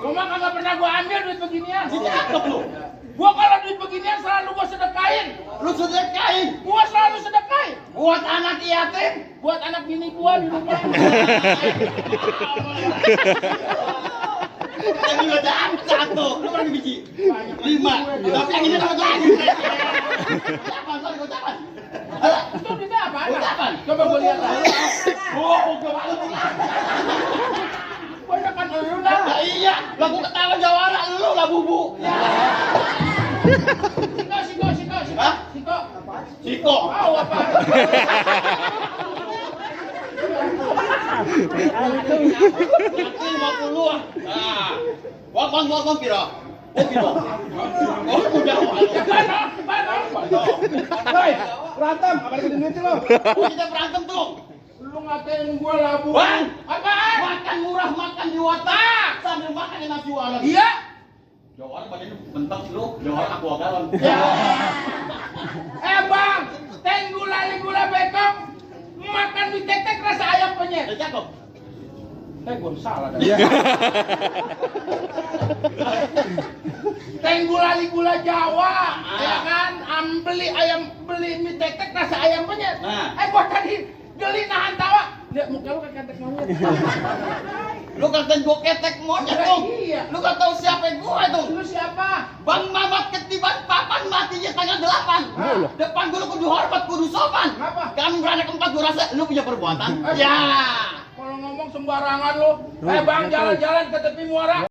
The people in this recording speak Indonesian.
Rumah kagak pernah gua ambil duit beginian. Cakep lu. Gua kalau duit beginian selalu gua sedekahin. Lu sedekahin. Gua selalu sedekahin. Buat anak yatim. Buat anak bini gua di rumah. Yang lu dapat satu. Lu berapa biji? 5. Tapi yang ini dapat lagi. Ucapan. Itu duitnya apaan? Ucapan. Coba gua lihat lah. Oh, kemalu tuh. Banyak kan lu dah. Ya iya, lagu ketawa jawara lu lah bubu. Siko. Hah? Siko. Siko. Tahu apa? Nanti 50 ah. Nah. Wong piro? Oh piro? Oh udah Hei, berantem, apa ada duit lo? Oh kita berantem tuh. Lu ngatain gua labu. Bang, Apaan? makan murah makan di watak sambil makan nasi jualan. Iya. Jawara badannya bentak sih lu. Jawara aku galon. Ya. Bang, teng gula bekong, makan mie tetek rasa ayam penyet. Cakep. Gua salah dah. Teng gula Jawa, ya kan? Beli mie tetek rasa ayam penyet. Nah. Gua tadi geli nahan tawa. Lihat muka lu kayak ketek monyet. Lu katain gua ketek monyet tuh. Iya. Lu gak tahu siapa gua itu. Lu siapa? Bang Mamat ketiban papan matinya tanggal 8. Depan gua lu kudu hormat, kudu sopan. Kenapa? Kami beranak 4 gua rasa lu punya perbuatan. Ya. Kalau ngomong sembarangan lu. Bang, jalan-jalan ke tepi muara.